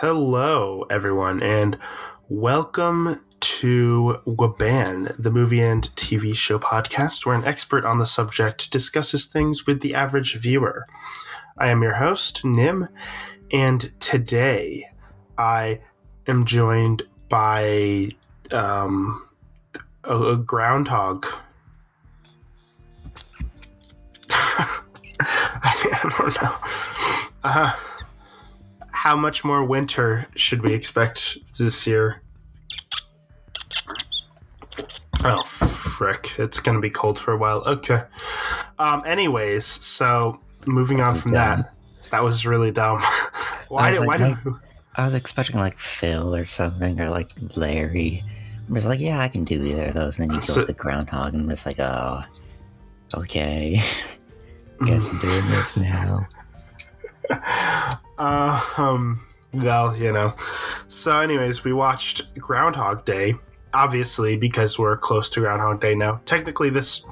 Hello, everyone, and welcome to WABAN, the movie and TV show podcast, where an expert on the subject discusses things with the average viewer. I am your host, Nim, and today I am joined by a groundhog. I don't know. How much more winter should we expect this year? Oh, frick. It's going to be cold for a while. Okay. Anyways, so moving on from that. That was really dumb. I was expecting like Phil or something, or like Larry. I was like, yeah, I can do either of those. And then you go with the Groundhog, and I'm just like, oh, okay. Guess I'm doing this now. Well, you know. So anyways, we watched Groundhog Day, obviously, because we're close to Groundhog Day now. Technically, this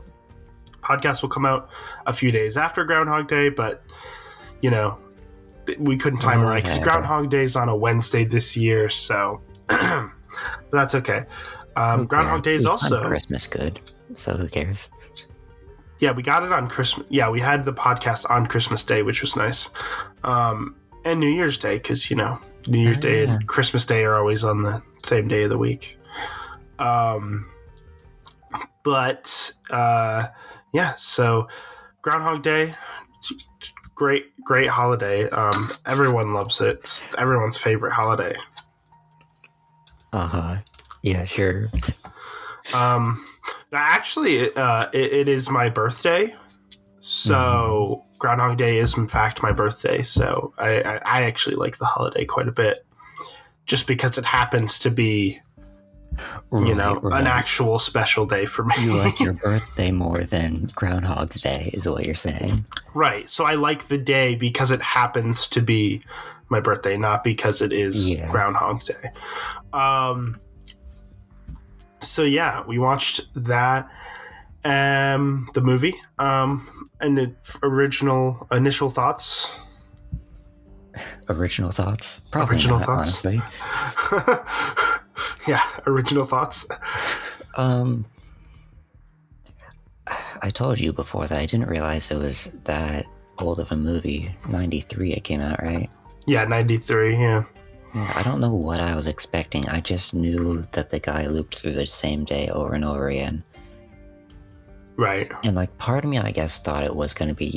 podcast will come out a few days after Groundhog Day, but, you know, we couldn't time it right, because Groundhog Day is on a Wednesday this year, so but that's okay. Groundhog Day is also Christmas good, so who cares? Yeah, we got it on Christmas. Yeah, we had the podcast on Christmas Day, which was nice. And New Year's Day, because, you know, New Year's Day and Christmas Day are always on the same day of the week. So Groundhog Day, great holiday. Everyone loves it. It's everyone's favorite holiday. Yeah, sure. Actually, it is my birthday, so Groundhog Day is in fact my birthday. So I actually like the holiday quite a bit, just because it happens to be, an actual special day for me. You like your birthday more than Groundhog's Day, is what you're saying, right? So I like the day because it happens to be my birthday, not because it is Groundhog Day. So yeah, we watched that, the movie, and the initial thoughts. Original thoughts? Probably original not, thoughts. Honestly. Yeah, original thoughts. I told you before that I didn't realize it was that old of a movie. 93 it came out, right? Yeah, 93, yeah. Yeah, I don't know what I was expecting. I just knew that the guy looped through the same day over and over again. Right. And, like, part of me, I guess, thought it was going to be,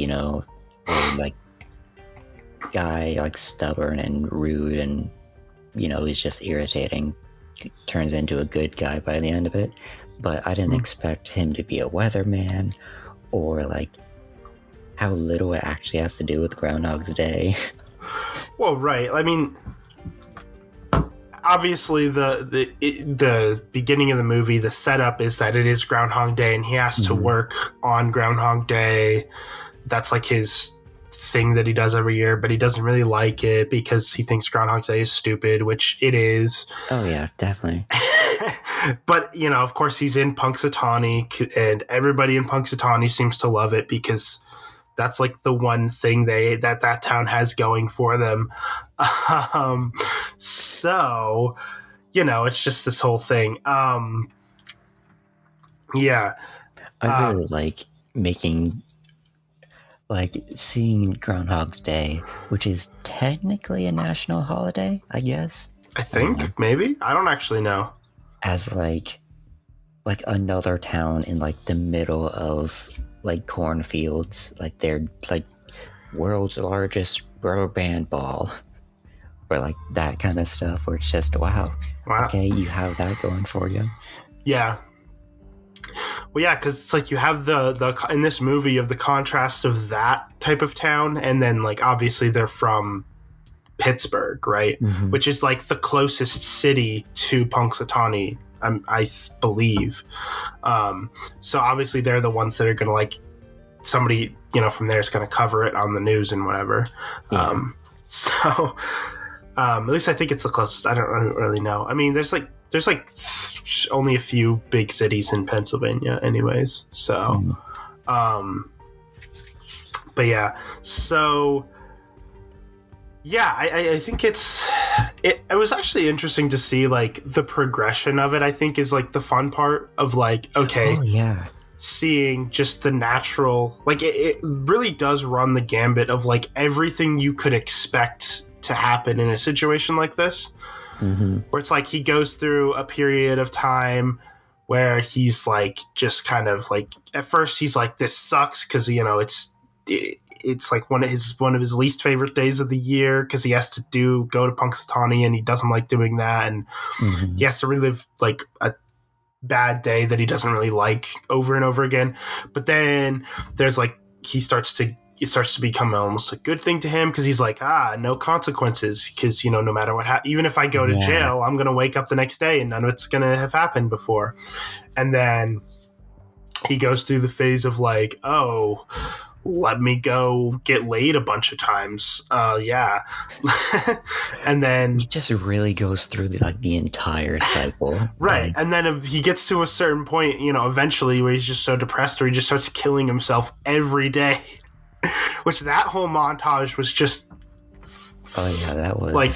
like, guy, like, stubborn and rude and, he's just irritating. Turns into a good guy by the end of it. But I didn't expect him to be a weatherman or, like, how little it actually has to do with Groundhog's Day. Well, right. I mean, obviously the beginning of the movie, the setup is that it is Groundhog Day and he has to work on Groundhog Day. That's like his thing that he does every year, but he doesn't really like it because he thinks Groundhog Day is stupid, which it is. Oh yeah, definitely. But, of course he's in Punxsutawney, and everybody in Punxsutawney seems to love it because that's like the one thing that town has going for them. So, it's just this whole thing. Yeah. I really like seeing Groundhog's Day, which is technically a national holiday, I guess. I think, maybe. I don't actually know. As like another town in like the middle of like cornfields, like they're like world's largest rubber band ball, or like that kind of stuff, where it's just wow. Okay, you have that going for you. Yeah. Well, yeah, because it's like you have the in this movie of the contrast of that type of town, and then like obviously they're from Pittsburgh, right? Which is like the closest city to Punxsutawney, I believe. So obviously they're the ones that are going to like somebody, from there is going to cover it on the news and whatever. Yeah. So at least I think it's the closest. I don't really know. I mean, there's only a few big cities in Pennsylvania anyways. So, but yeah, so yeah, I think it's it was actually interesting to see like the progression of it. I think is like the fun part of like, okay, Oh yeah. seeing just the natural, like it really does run the gambit of like everything you could expect to happen in a situation like this, where it's like he goes through a period of time where he's like just kind of like, at first he's like, this sucks because it's like one of his least favorite days of the year because he has to go to Punxsutawney and he doesn't like doing that, and he has to relive like a bad day that he doesn't really like over and over again. But then there's like it starts to become almost a good thing to him because he's like, no consequences, because no matter what even if I go to jail, I'm gonna wake up the next day and none of it's gonna have happened before. And then he goes through the phase of like, oh, let me go get laid a bunch of times. And then he just really goes through the entire cycle. Right. And then he gets to a certain point, eventually where he's just so depressed where he just starts killing himself every day. Which that whole montage was just... Oh, yeah, that was... Like,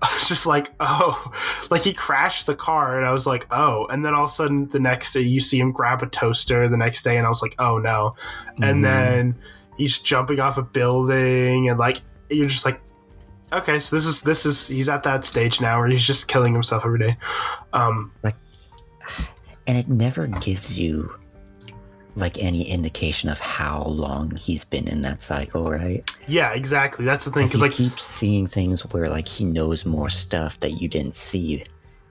I was just like, oh. Like, he crashed the car, and I was like, oh. And then all of a sudden, the next day, you see him grab a toaster the next day, and I was like, oh, no. And then he's jumping off a building, and, like, you're just like, okay, so this is he's at that stage now where he's just killing himself every day. And it never gives you like any indication of how long he's been in that cycle, right? Yeah, exactly. That's the thing. Because he keeps seeing things where like he knows more stuff that you didn't see.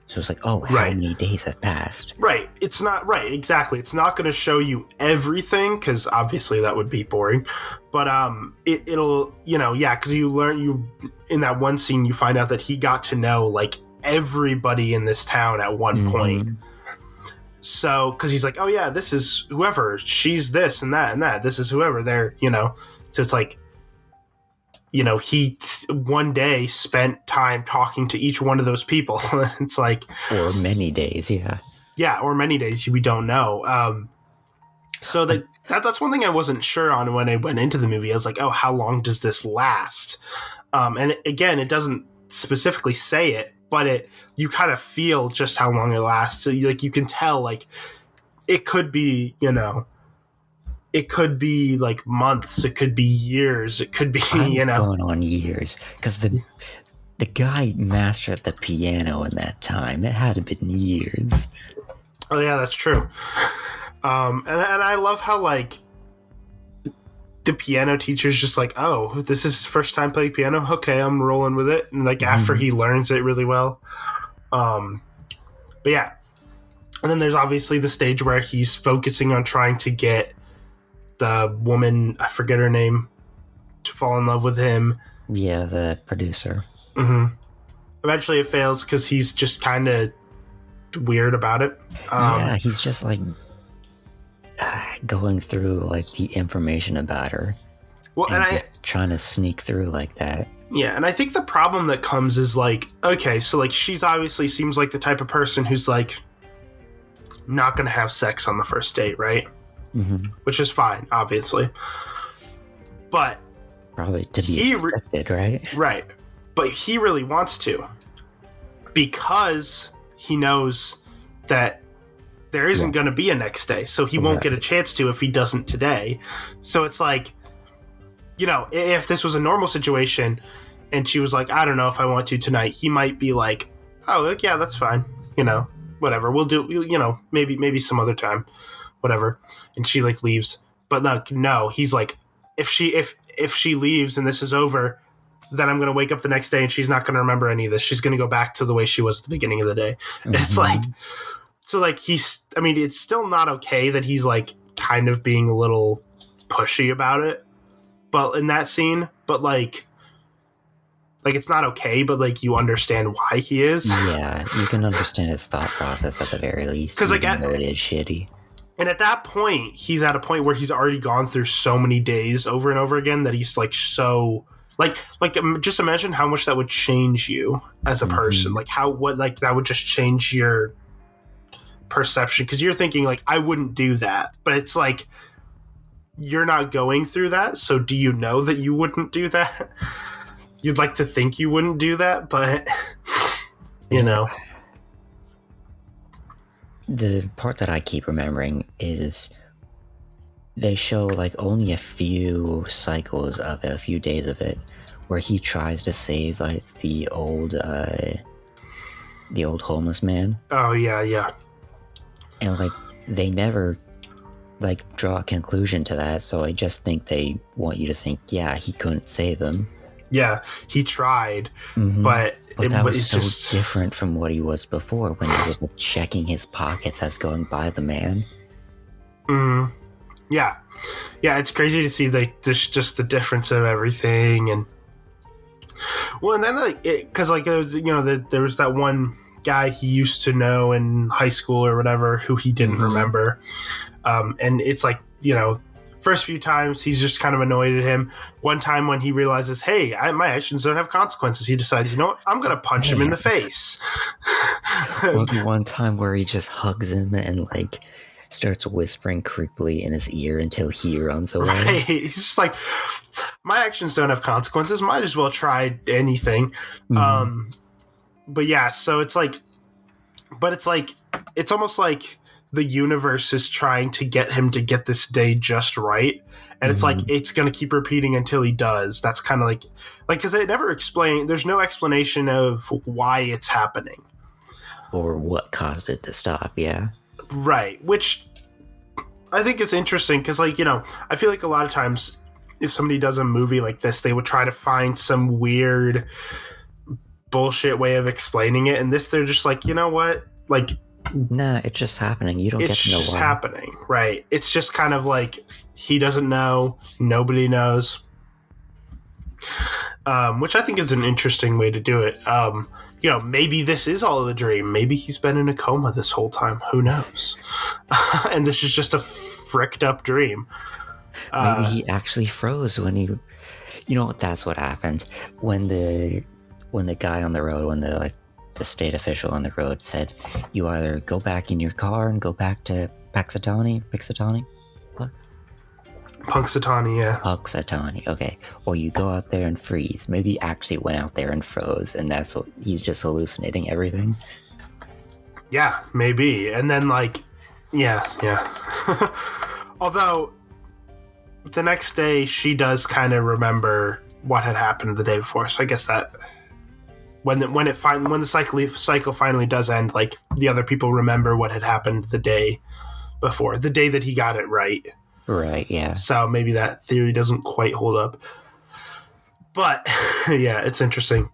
So it's like, oh, how many days have passed? Right. It's not right. Exactly. It's not going to show you everything because obviously that would be boring. But it'll, because you in that one scene, you find out that he got to know like everybody in this town at one point. So, because he's like, oh yeah, this is whoever, she's this and that and that. This is whoever they're, So it's like, he one day spent time talking to each one of those people. It's like, or many days, yeah. Yeah, or many days, we don't know. So that's one thing I wasn't sure on when I went into the movie. I was like, oh, how long does this last? And again, it doesn't specifically say it, but you kind of feel just how long it lasts. So like you can tell, like it could be, it could be like months, it could be years, it could be, going on years, because the guy mastered the piano in that time. It had been years. Oh yeah, that's true. And I love how like the piano teacher's just like, oh, this is his first time playing piano. Okay, I'm rolling with it. And like after he learns it really well. But yeah. And then there's obviously the stage where he's focusing on trying to get the woman, I forget her name, to fall in love with him. Yeah, the producer. Eventually it fails because he's just kind of weird about it. Yeah, he's just like going through like the information about her. Well, and just trying to sneak through like that. Yeah, and I think the problem that comes is like, okay, so like she's obviously seems like the type of person who's like not going to have sex on the first date, right? Which is fine, obviously. But probably to be expected, right? Right. But he really wants to because he knows that there isn't going to be a next day, so he won't get a chance to if he doesn't today. So it's like, if this was a normal situation and she was like, I don't know if I want to tonight, he might be like, oh, yeah, that's fine. Whatever. We'll do, maybe some other time, whatever. And she like leaves. But no, he's like, if she leaves and this is over, then I'm going to wake up the next day and she's not going to remember any of this. She's going to go back to the way she was at the beginning of the day. It's like, so like it's still not okay that he's like kind of being a little pushy about it, but in that scene, but like it's not okay, but like you understand why he is. Yeah, you can understand his thought process at the very least, because like it is shitty. And at that point, he's at a point where he's already gone through so many days over and over again that he's like so like just imagine how much that would change you as a person. Like that would just change your perception, because you're thinking like, I wouldn't do that, but it's like you're not going through that, so do you know that you wouldn't do that? you'd like to think you wouldn't do that, but you know. The part that I keep remembering is they show like only a few cycles of it, a few days of it, where he tries to save like the old homeless man. Oh yeah. And like they never like draw a conclusion to that, so I just think they want you to think, yeah, he couldn't save him. Yeah, he tried, but that was so just different from what he was before when he was like, checking his pockets as going by the man. Yeah, it's crazy to see just the difference of everything, and and then like because like there was that one guy he used to know in high school or whatever who he didn't remember, and it's like first few times he's just kind of annoyed at him. One time when he realizes, hey, my actions don't have consequences, he decides, you know what, I'm gonna punch him in the face. Or the one time where he just hugs him and like starts whispering creepily in his ear until he runs away. Right. He's just like, my actions don't have consequences, might as well try anything. But yeah, so it's like, it's almost like the universe is trying to get him to get this day just right, and it's like it's going to keep repeating until he does. That's kind of like because they never explain, there's no explanation of why it's happening or what caused it to stop. Yeah, right, which I think is interesting because I feel like a lot of times if somebody does a movie like this, they would try to find some weird bullshit way of explaining it, and this, they're just like, you know what, like, nah, it's just happening. You don't get to know why. It's just happening, right? It's just kind of like he doesn't know, nobody knows, which I think is an interesting way to do it. Maybe this is all a dream. Maybe he's been in a coma this whole time. Who knows? And this is just a fricked up dream. Maybe he actually froze when he. That's what happened when the guy on the road, when the state official on the road said, you either go back in your car and go back to Punxsutawney? What? Punxsutawney, yeah. Punxsutawney, okay. Or you go out there and freeze. Maybe he actually went out there and froze, and that's what he's just hallucinating everything. Yeah, maybe. And then, yeah. Although, the next day, she does kind of remember what had happened the day before, so I guess that when the cycle finally does end, like, the other people remember what had happened the day before, the day that he got it right. Right, yeah. So maybe that theory doesn't quite hold up. But, yeah, it's interesting.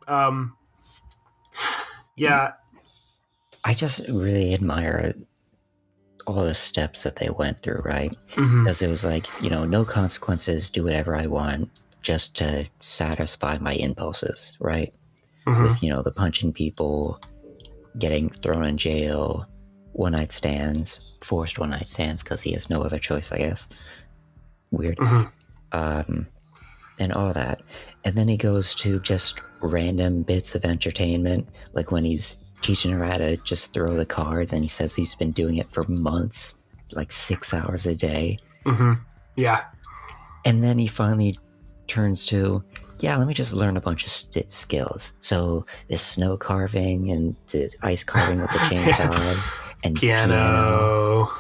Yeah. I just really admire all the steps that they went through, right? Because it was like, no consequences, do whatever I want, just to satisfy my impulses, right? With, the punching people, getting thrown in jail, one-night stands, forced one-night stands because he has no other choice, I guess. Weird. And all that. And then he goes to just random bits of entertainment, like when he's teaching her how to just throw the cards, and he says he's been doing it for months, like 6 hours a day. Yeah. And then he finally turns to, let me just learn a bunch of skills. So this snow carving and the ice carving with the chainsaws and piano.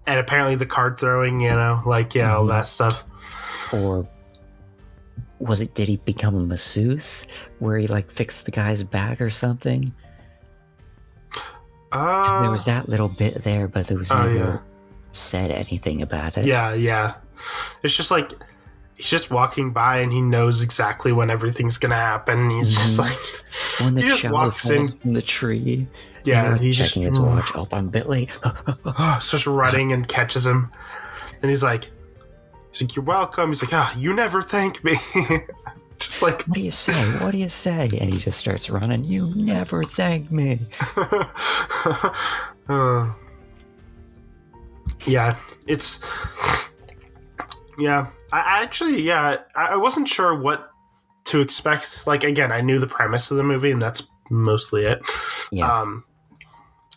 And apparently the card throwing, all that stuff. Or did he become a masseuse where he fixed the guy's back or something? There was that little bit there, but there was never said anything about it. Yeah. It's just like he's just walking by and he knows exactly when everything's gonna happen. He's just like, when the child falls from the tree. Yeah, he's checking his watch. Oh, I'm a bit late. Starts running and catches him, and he's like, "You're welcome." He's like, you never thank me." Just like, what do you say? And he just starts running. You never thank me. Yeah, it's. Yeah, I actually, I wasn't sure what to expect. Again, I knew the premise of the movie, and that's mostly it. Yeah.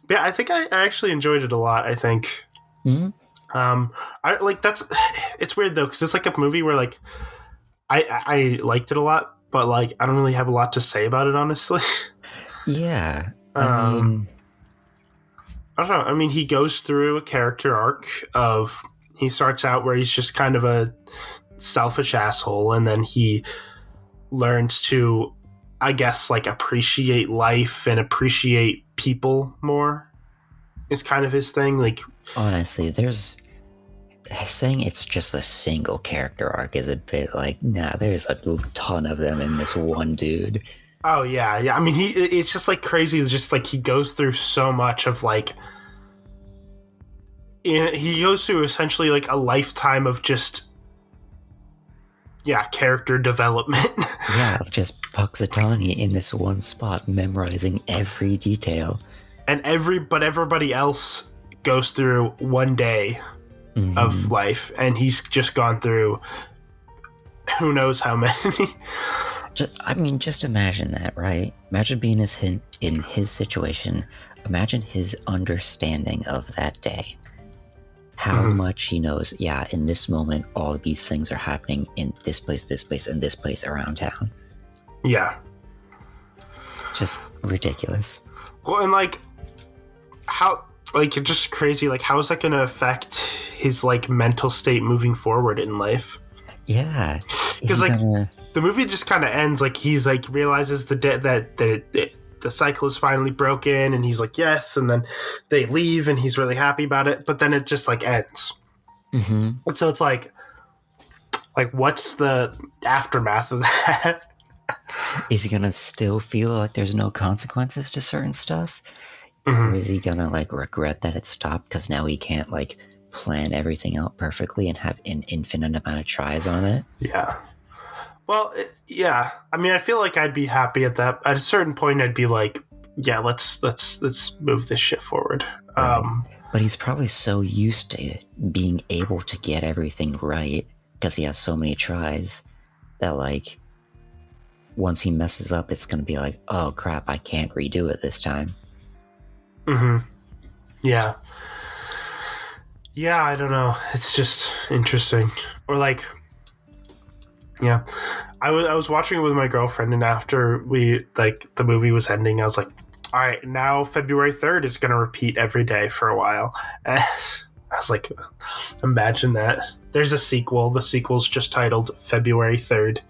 Yeah, I think I actually enjoyed it a lot. I think. It's weird though, because it's like a movie where I liked it a lot, but like I don't really have a lot to say about it, honestly. Yeah. I mean, I don't know. I mean, he goes through a character arc of he starts out where he's just kind of a selfish asshole, and then he learns to, I guess, like appreciate life and appreciate people more is kind of his thing. Like, honestly, saying it's just a single character arc is a bit like, nah, there's a ton of them in this one dude. oh yeah. I mean, it's just like crazy. It's just like he goes through so much of like, he goes through essentially like a lifetime of just, yeah, character development. Yeah, of just Puxatani in this one spot, memorizing every detail. And everybody else goes through one day of life, and he's just gone through who knows how many. Just imagine that, right? Imagine being in his situation. Imagine his understanding of that day. How much he knows, yeah, in this moment, all of these things are happening in this place, and this place around town. Yeah. Just ridiculous. Well, and like, how, like, it's just crazy. Like, how is that going to affect his, like, mental state moving forward in life? Yeah. Because, like, the movie just kind of ends, like, he's, like, realizes that the cycle is finally broken, and he's like, yes, and then they leave, and he's really happy about it, but then it just, like, ends. And so it's like, what's the aftermath of that? Is he gonna still feel like there's no consequences to certain stuff? Or is he gonna, like, regret that it stopped because now he can't, like, plan everything out perfectly and have an infinite amount of tries on it? Yeah. Well, yeah. I mean, I feel like I'd be happy at that. At a certain point, I'd be like, yeah, let's move this shit forward. Right. But he's probably so used to being able to get everything right because he has so many tries that, like, once he messes up, it's gonna be like, oh crap, I can't redo it this time. Yeah. Yeah, I don't know. It's just interesting. Or like, yeah, I was watching it with my girlfriend, and after the movie was ending, I was like, all right, now February 3rd is going to repeat every day for a while. And I was like, imagine that. There's a sequel. The sequel's just titled February 3rd.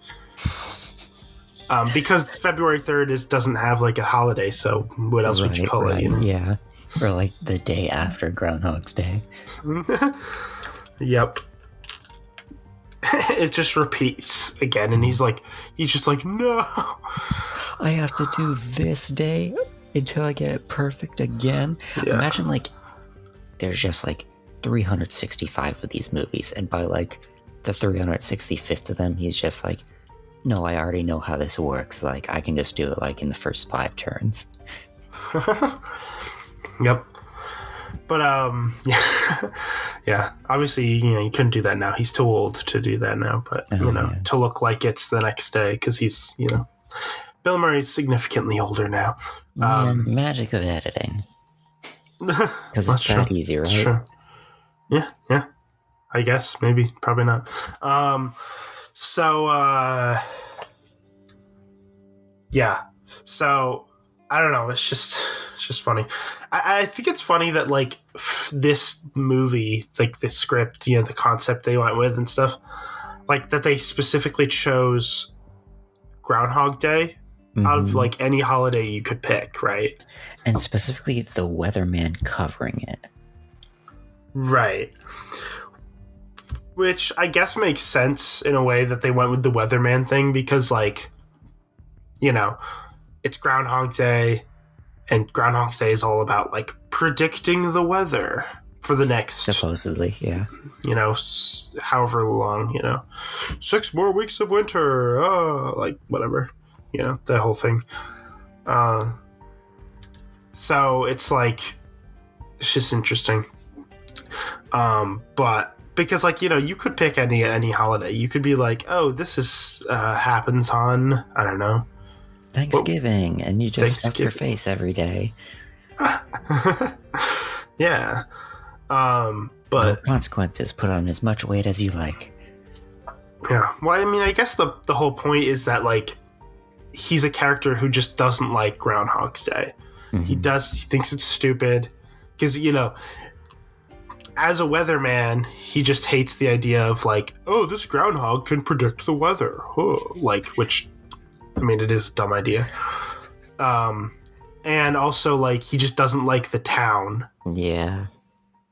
Because February 3rd doesn't have like a holiday, so what else would you call it? You know? Yeah. Or like the day after Groundhog's Day. Yep. It just repeats again, and he's just like, no. I have to do this day until I get it perfect again. Yeah. Imagine like there's just like 365 of these movies, and by like the 365th of them, he's just like, no, I already know how this works. Like, I can just do it like in the first 5 turns. Yep. But yeah. Obviously, you couldn't do that now. He's too old to do that now. But to look like it's the next day, because he's Bill Murray's significantly older now. Magic of editing. Because it's that easy, right? True. Yeah. I guess maybe, probably not. Yeah. So I don't know. It's just funny. I think it's funny that like this movie, like the script, the concept they went with and stuff, like that they specifically chose Groundhog Day out of like any holiday you could pick, right? And specifically the weatherman covering it. Right. Which I guess makes sense in a way that they went with the weatherman thing, because like, it's Groundhog Day, and Groundhog Day is all about like predicting the weather for the next, supposedly, yeah, however long, 6 more weeks of winter, like whatever, the whole thing. So it's like, it's just interesting. But because like, you could pick any holiday. You could be like, oh, this is happens on, I don't know, Thanksgiving, and you just stuff your face every day. Yeah. But no consequences, put on as much weight as you like. Yeah. Well, I mean, I guess the whole point is that like he's a character who just doesn't like Groundhog's Day. Mm-hmm. He thinks it's stupid because, you know, as a weatherman, he just hates the idea of like, oh, this groundhog can predict the weather. Oh, like, which, I mean, it is a dumb idea. And also, like, he just doesn't like the town. Yeah.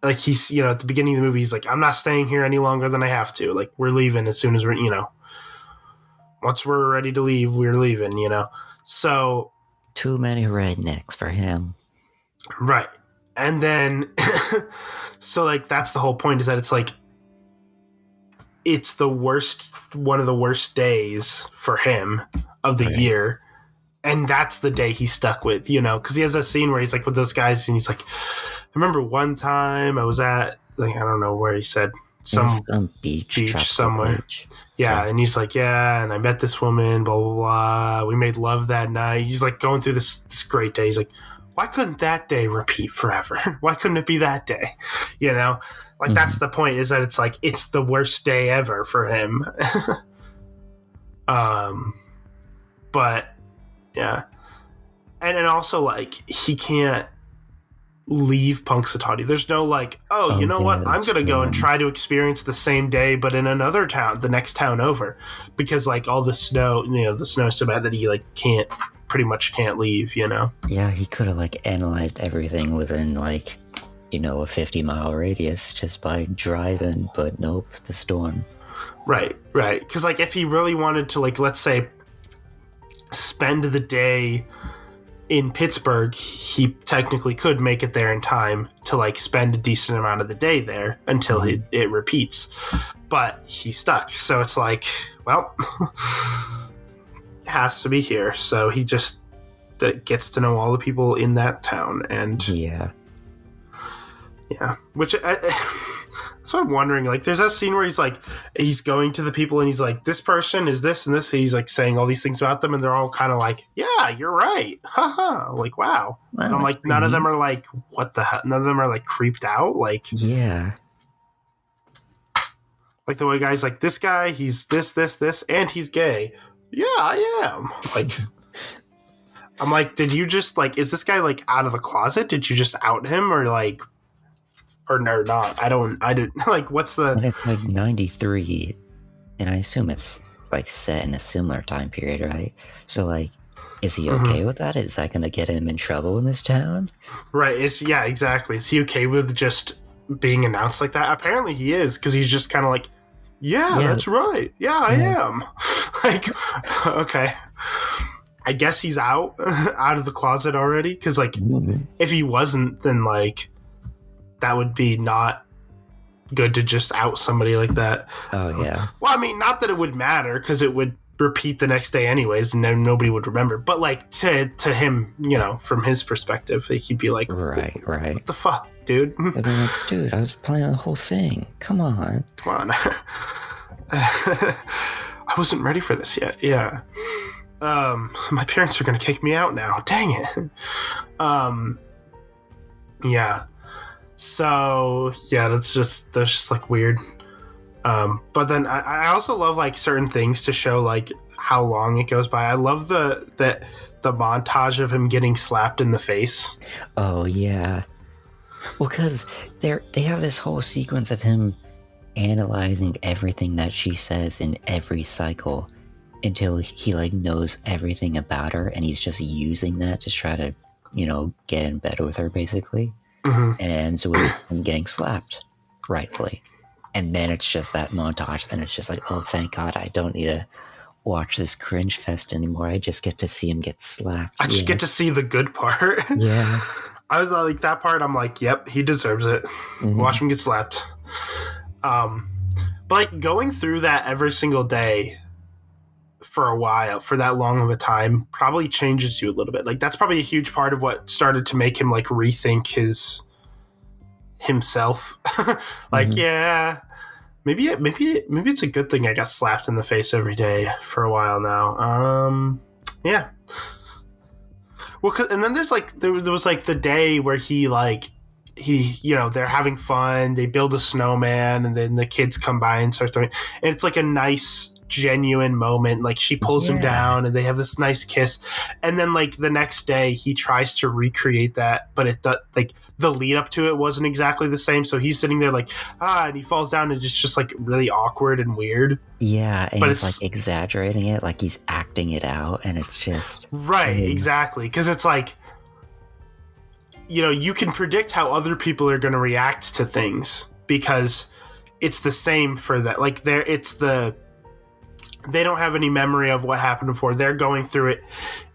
Like, he's, you know, at the beginning of the movie, he's like, I'm not staying here any longer than I have to. Like, we're leaving as soon as we're, you know, once we're ready to leave, we're leaving, you know. So. Too many rednecks for him. Right. And then, so, like, that's the whole point, is that it's like, it's the worst, one of the worst days for him of the year. And that's the day he's stuck with, you know, because he has that scene where he's like with those guys and he's like, I remember one time I was at, like, I don't know where he said, some beach somewhere. Beach. Yeah. And he's like, yeah. And I met this woman, blah, blah, blah. We made love that night. He's like going through this great day. He's like, why couldn't that day repeat forever? Why couldn't it be that day? You know, like, that's the point, is that it's like, it's the worst day ever for him. But yeah. And also, like, he can't leave Punxsutawney. There's no like, you know what? I'm going to go and try to experience the same day, but in another town, the next town over, because like all the snow, you know, the snow's so bad that he like pretty much can't leave, you know? Yeah, he could have like analyzed everything within like, you know, a 50-mile radius just by driving, but nope, the storm. Right. Because like if he really wanted to, like, let's say, spend the day in Pittsburgh, he technically could make it there in time to like spend a decent amount of the day there until it repeats. But he's stuck. So it's like, well, it has to be here. So he just gets to know all the people in that town. And yeah. Which so I'm wondering, like, there's that scene where he's going to the people and he's like, this person is this and this. He's like saying all these things about them, and they're all kind of like, yeah, you're right. Haha. Like, wow. And I'm like, none of them are like, what the hell? None of them are like creeped out. Like, yeah. Like the way guy's like, this guy, he's this, and he's gay. Yeah, I am. Like, I'm like, did you just like, is this guy like out of the closet? Did you just out him, or like, or no, not? I didn't like, what's the. And it's like 93, and I assume it's like set in a similar time period, right? So like, is he okay with that? Is that going to get him in trouble in this town? Right. Yeah, exactly. Is he okay with just being announced like that? Apparently he is, because he's just kind of like, yeah, that's right. Yeah, I am. Like, okay. I guess he's out of the closet already, because like, if he wasn't, then like, that would be not good to just out somebody like that. Oh, yeah. Well, I mean, not that it would matter, because it would repeat the next day anyways, and then nobody would remember. But, like, to him, you know, from his perspective, he'd be like, right. What the fuck, dude? I'd be like, dude, I was planning the whole thing. Come on. I wasn't ready for this yet. Yeah. My parents are going to kick me out now. Dang it. Yeah. So yeah, that's just like weird. But then I also love like certain things to show like how long it goes by. I love the montage of him getting slapped in the face. Oh yeah. Well, because they have this whole sequence of him analyzing everything that she says in every cycle until he like knows everything about her, and he's just using that to try to, you know, get in bed with her basically. And it ends with him getting slapped, rightfully. And then it's just that montage, and it's just like, oh, thank God, I don't need to watch this cringe fest anymore. I just get to see him get slapped. I just get to see the good part. Yeah. I was like, that part, I'm like, yep, he deserves it. Watch him get slapped. But like going through that every single day for a while, for that long of a time, probably changes you a little bit. Like that's probably a huge part of what started to make him like rethink himself. Like, yeah, maybe it's a good thing I got slapped in the face every day for a while now. Yeah. Well, and then there's like there was like the day where he you know, they're having fun, they build a snowman, and then the kids come by and start throwing, and it's like a nice genuine moment. Like she pulls him Yeah. down and they have this nice kiss, and then like the next day he tries to recreate that, but like the lead up to it wasn't exactly the same. So he's sitting there like and he falls down and it's just like really awkward and weird. Yeah, and But he's it's like exaggerating it, like he's acting it out, and it's just right, exactly, because it's like, you know, you can predict how other people are going to react to things because it's the same for that. Like they don't have any memory of what happened before. They're going through it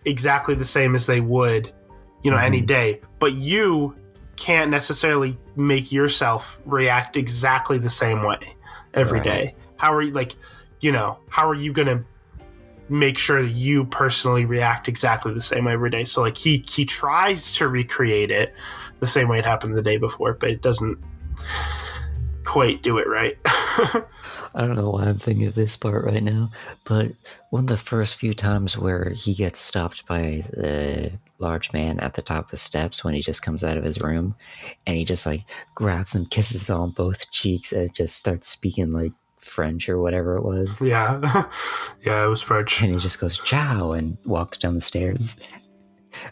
exactly the same as they would, you know, any day. But you can't necessarily make yourself react exactly the same way every day. How are you, like, you know, how are you going to make sure that you personally react exactly the same way every day? So like he tries to recreate it the same way it happened the day before, but it doesn't quite do it right. I don't know why I'm thinking of this part right now, but one of the first few times where he gets stopped by the large man at the top of the steps when he just comes out of his room, and he just like grabs and kisses on both cheeks and just starts speaking like French or whatever it was. Yeah. Yeah, it was French. And he just goes, ciao, and walks down the stairs.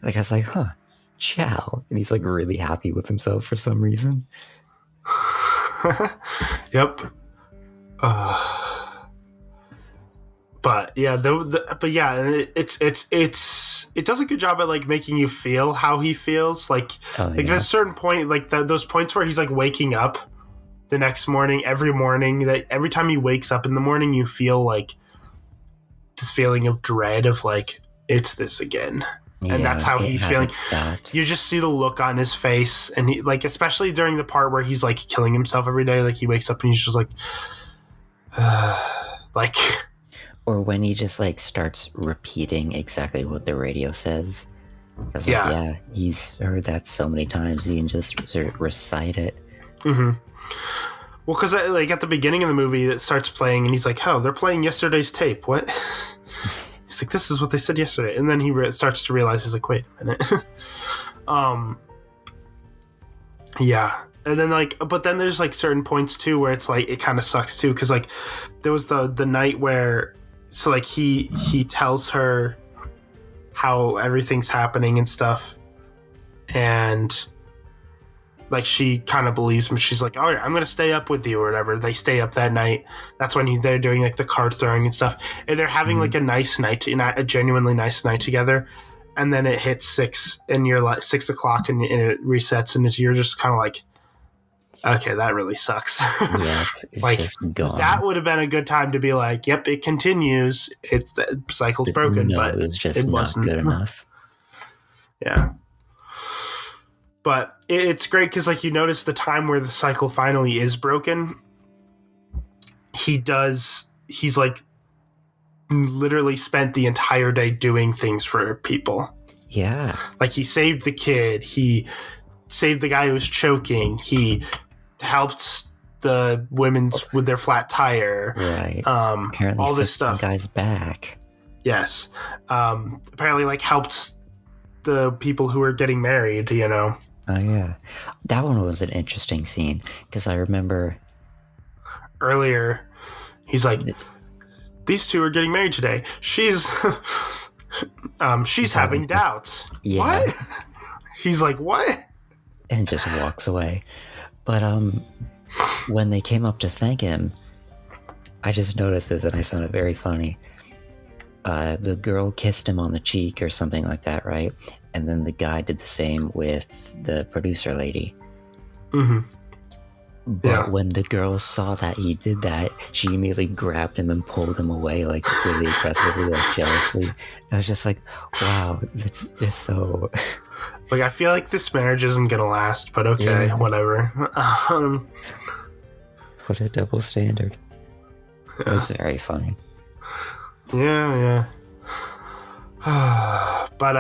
Like, I was like, huh, ciao. And he's like really happy with himself for some reason. Yep. But yeah, but yeah, it does a good job at like making you feel how he feels. Like there's a certain point, like those points where he's like waking up the next morning, every morning, that every time he wakes up in the morning, you feel like this feeling of dread of like, it's this again. Yeah, and that's how he's feeling. You just see the look on his face, and he like, especially during the part where he's like killing himself every day, like he wakes up and he's just like, like, or when he just like starts repeating exactly what the radio says. Like, yeah, he's heard that so many times he can just sort of recite it. Mm-hmm. Well, because like at the beginning of the movie, it starts playing, and he's like, "Oh, they're playing yesterday's tape. What?" He's like, "This is what they said yesterday," and then he starts to realize he's like, "Wait a minute." Yeah, and then like, but then there's like certain points too where it's like it kind of sucks too, because like there was the night where, so like he tells her how everything's happening and stuff, and like she kind of believes him. She's like, "All right, I'm gonna stay up with you," or whatever. They stay up that night. That's when they're doing like the card throwing and stuff, and they're having like a nice night, a genuinely nice night together. And then it hits 6, and you're like 6 o'clock, and it resets, and you're just kind of like, okay, that really sucks. Yeah, it's like just gone. That would have been a good time to be like, "Yep, it continues. It's the cycle's broken," but it was just not good enough. Yeah. But it's great because, like, you notice the time where the cycle finally is broken, he's, like, literally spent the entire day doing things for people. Yeah. Like, he saved the kid. He saved the guy who was choking. He helped the women with their flat tire. Right. Apparently all this stuff. Some guy's back. Yes. Apparently, like, helped the people who were getting married, you know. Oh, yeah. That one was an interesting scene, because I remember earlier, he's like, these two are getting married today. She's having doubts. Yeah. What? He's like, what? And just walks away. But when they came up to thank him, I just noticed this and I found it very funny. The girl kissed him on the cheek or something like that, right? And then the guy did the same with the producer lady. Mm-hmm. But when the girl saw that he did that, she immediately grabbed him and pulled him away, like really aggressively, like jealously. I was just like, wow, that's just so... Like, I feel like this marriage isn't going to last, but okay, whatever. What a double standard. It was very funny. Yeah. But,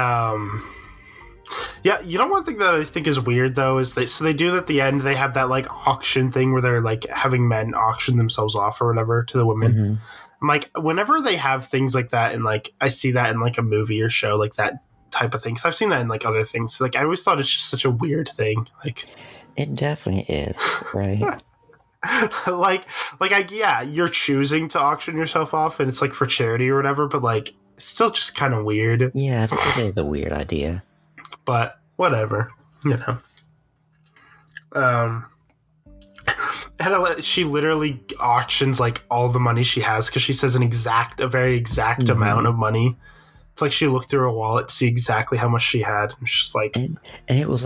yeah, you know, one thing that I think is weird, though, is they do at the end, they have that, like, auction thing where they're, like, having men auction themselves off or whatever to the women. Mm-hmm. I'm like, whenever they have things like that, and, like, I see that in, like, a movie or show, like, that type of thing. So I've seen that in, like, other things. So, like, I always thought it's just such a weird thing. Like, it definitely is, right? yeah, you're choosing to auction yourself off, and it's like for charity or whatever. But like, it's still just kind of weird. Yeah, it is a weird idea. But whatever, you know. And she literally auctions like all the money she has because she says a very exact amount of money. It's like she looked through her wallet to see exactly how much she had. And she's like, and it was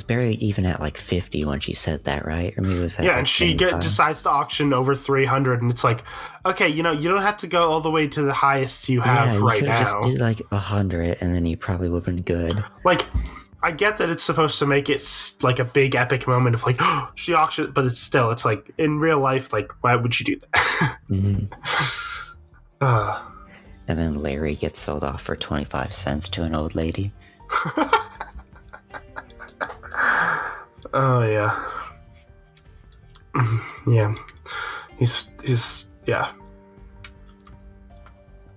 barely even at like 50 when she said that, right? Or maybe it was at and she decides to auction over 300, and it's like, okay, you don't have to go all the way to the highest you have right now. Just did like 100, and then you probably would have been good. Like, I get that it's supposed to make it like a big epic moment of like, oh, she auctioned, but it's like in real life, like, why would you do that? And then Larry gets sold off for 25 cents to an old lady. Oh yeah. Yeah.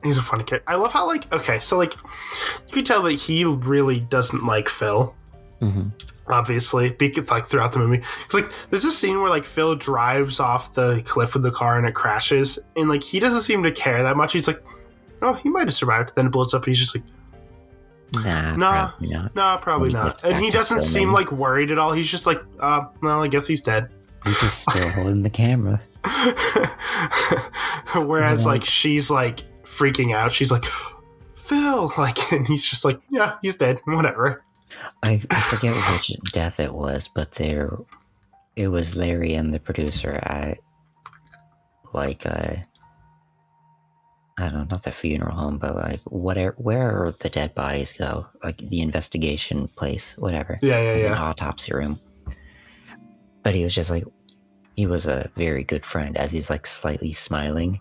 He's a funny kid. I love how, like, okay, so, like, you can tell that he really doesn't like Phil. Obviously, like, throughout the movie. It's like, there's this scene where, like, Phil drives off the cliff with the car and it crashes, and, like, he doesn't seem to care that much. He's like, oh, he might have survived. Then it blows up, and he's just like, probably not. Nah, probably not. And he doesn't seem, like, worried at all. He's just like, well, I guess he's dead. He's just still holding the camera. Whereas, like, she's, like, freaking out. She's like, Phil, like, and he's just like, yeah, he's dead, whatever. I forget which death it was, but it was Larry and the producer at, like, I don't know, not the funeral home, but like where the dead bodies go, like the investigation place, whatever. Yeah. The autopsy room. But he was just like, he was a very good friend, as he's like slightly smiling.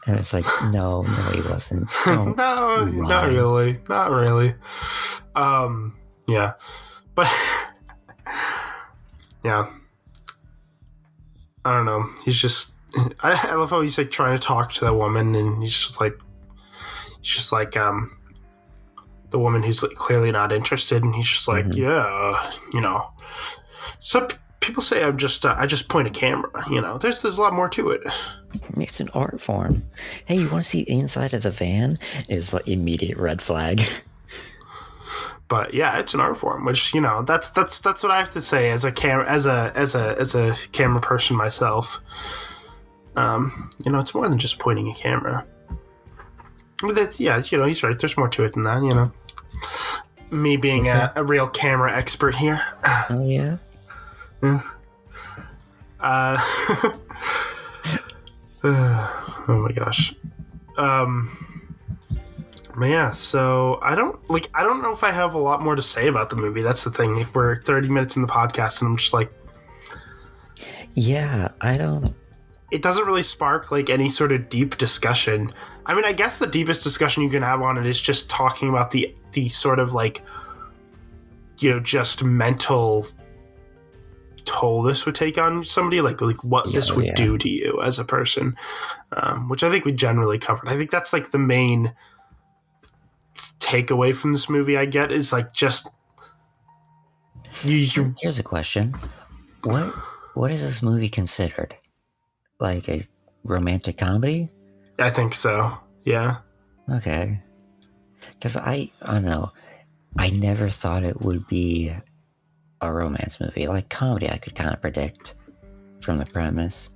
And it's like, no, he wasn't. No, not really. Yeah. But, yeah. I don't know. He's just, I love how he's like trying to talk to that woman, and he's just like the woman who's like clearly not interested, and he's just like, yeah, so people say I just point a camera, there's a lot more to it. It's an art form. Hey, you want to see inside of the van? It's like immediate red flag. But yeah, it's an art form, which that's what I have to say as a camera person myself. It's more than just pointing a camera. But he's right. There's more to it than that. Me being a real camera expert here. Oh yeah. Oh my gosh. But yeah, so I don't know if I have a lot more to say about the movie. That's the thing. Like, we're 30 minutes in the podcast, and I'm just like, yeah, I don't. It doesn't really spark like any sort of deep discussion. I mean, I guess the deepest discussion you can have on it is just talking about the sort of like, just mental toll this would take on somebody, like what this would do to you as a person, which I think we generally covered. I think that's like the main takeaway from this movie I get is like just you. Here's a question: what is this movie considered? Like a romantic comedy? I think so. Yeah. Okay. Because I don't know. I never thought it would be a romance movie. Like comedy, I could kind of predict from the premise,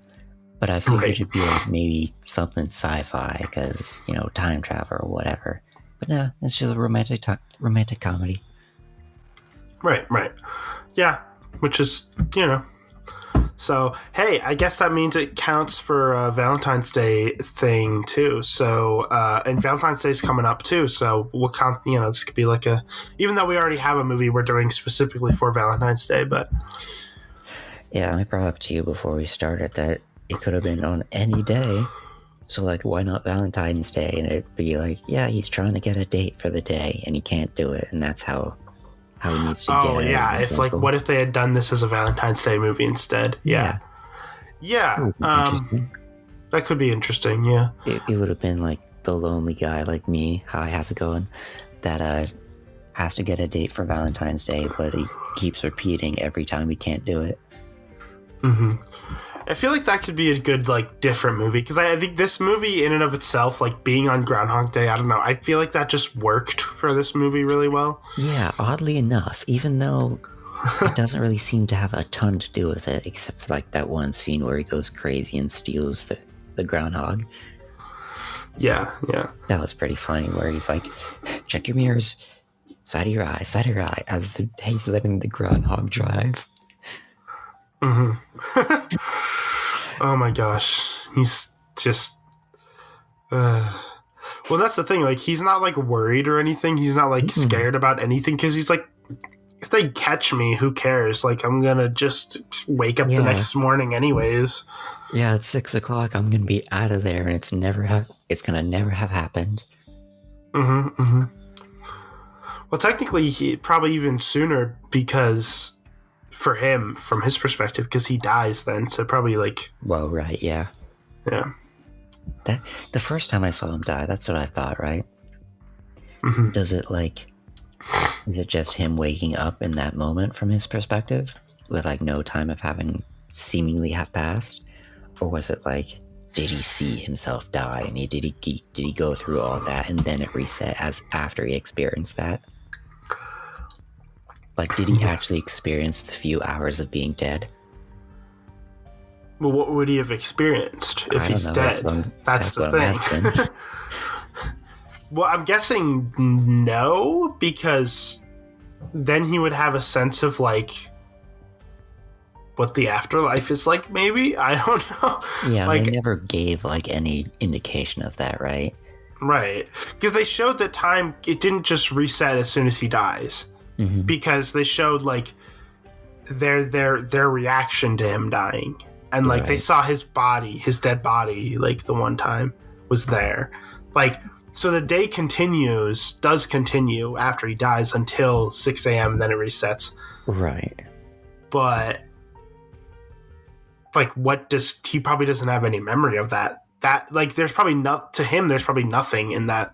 but I figured it'd be like maybe something sci-fi because time travel or whatever. But no, it's just a romantic comedy. Right. Yeah, which is So hey, I guess that means it counts for a Valentine's Day thing too. So and Valentine's Day's coming up too. So we'll count. This could be like even though we already have a movie we're doing specifically for Valentine's Day, but yeah, I brought up to you before we started that it could have been on any day. So like, why not Valentine's Day? And it'd be like, yeah, he's trying to get a date for the day and he can't do it, and that's how he needs to get it. Oh yeah, if like, what if they had done this as a Valentine's Day movie instead? Yeah. That could be interesting. Yeah, it would have been like the lonely guy like me. Hi, how's it going? That has to get a date for Valentine's Day, but he keeps repeating every time he can't do it. Mm-hmm. I feel like that could be a good, like, different movie, because I think this movie in and of itself, like, being on Groundhog Day, I don't know, I feel like that just worked for this movie really well. Yeah, oddly enough, even though it doesn't really seem to have a ton to do with it, except for like that one scene where he goes crazy and steals the groundhog. Yeah. That was pretty funny, where he's like, check your mirrors, side of your eye, as he's letting the groundhog drive. Mm-hmm. Oh my gosh. He's just... well, that's the thing. Like, he's not, like, worried or anything. He's not, like, scared about anything, because he's like, if they catch me, who cares? Like, I'm gonna just wake up the next morning anyways. Yeah, it's 6 o'clock. I'm gonna be out of there, and it's gonna never have happened. Mm-hmm. Well, technically, probably even sooner, because for him, from his perspective, because he dies then, so probably like... Well, right, yeah. Yeah. The first time I saw him die, that's what I thought, right? Mm-hmm. Is it just him waking up in that moment from his perspective, with like no time of having seemingly have passed? Or was it like, did he see himself die, and did he go through all that and then it reset as after he experienced that? Like, did he actually experience the few hours of being dead? Well, what would he have experienced if he's dead? That's the thing. Well, I'm guessing no, because then he would have a sense of, like, what the afterlife is like, maybe? I don't know. Yeah, like, they never gave, like, any indication of that, right? Right. Because they showed that time, it didn't just reset as soon as he dies. Mm-hmm. Because they showed, like, their reaction to him dying. And, like, they saw his body, his dead body, like, the one time was there. Like, so the day does continue after he dies until 6 a.m., then it resets. Right. But, like, he probably doesn't have any memory of that. Like, there's probably to him, there's probably nothing in that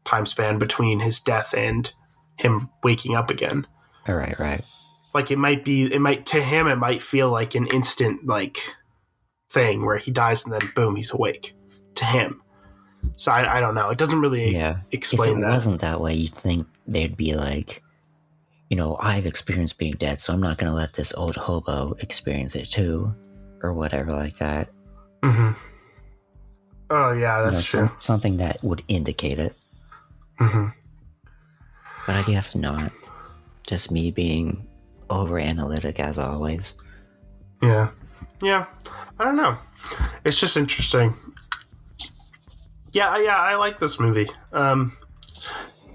time span between his death and him waking up again. Right. Like, to him, it might feel like an instant, like, thing where he dies and then boom, he's awake. To him. So I don't know. It doesn't really explain that. If it wasn't that way, you'd think they'd be like, I've experienced being dead, so I'm not going to let this old hobo experience it too, or whatever like that. Mm-hmm. Oh, yeah, that's true. Something that would indicate it. Mm-hmm. But I guess not. Just me being over-analytic as always. Yeah. I don't know. It's just interesting. Yeah, I like this movie.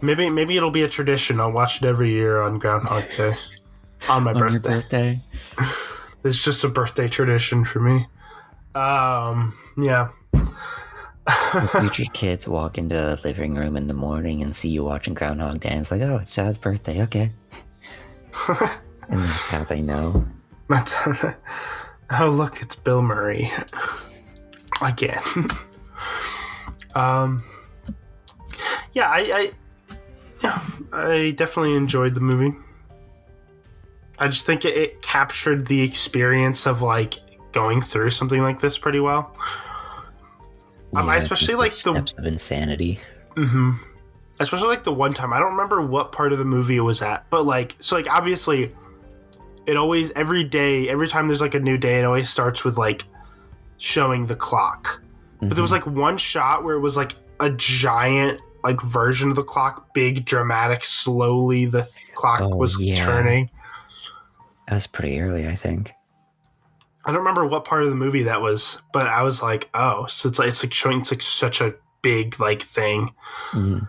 Maybe it'll be a tradition. I'll watch it every year on Groundhog Day. On my birthday. Your birthday? It's just a birthday tradition for me. Yeah. Future kids walk into the living room in the morning and see you watching Groundhog Day, and it's like, oh, it's Dad's birthday, okay. And that's how they know. Oh, look, it's Bill Murray. Again. Yeah, I definitely enjoyed the movie. I just think it captured the experience of, like, going through something like this pretty well. Yeah, especially like the steps of insanity. Mm-hmm. Especially like the one time, I don't remember what part of the movie it was at, but like, so like obviously, it always every time there's like a new day, it always starts with like showing the clock. Mm-hmm. But there was like one shot where it was like a giant like version of the clock, big, dramatic, slowly the clock was turning. That was pretty early, I think. I don't remember what part of the movie that was, but I was like, oh, so it's like showing, it's like such a big like thing. Mm-hmm.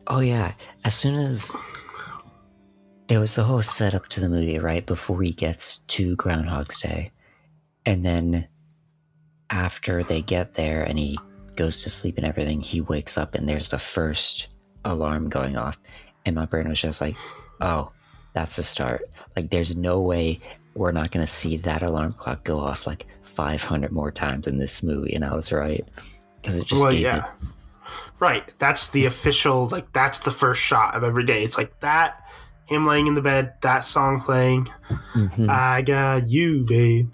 Oh yeah, as soon as there was the whole setup to the movie, right before he gets to Groundhog's Day, and then after they get there and he goes to sleep and everything, he wakes up and there's the first alarm going off, and my brain was just like, oh, that's the start. Like, there's no way we're not going to see that alarm clock go off like 500 more times in this movie. And I was right. Because it just gave me... Right. That's the official, like, that's the first shot of every day. It's like that, him laying in the bed, that song playing. Mm-hmm. I got you, babe.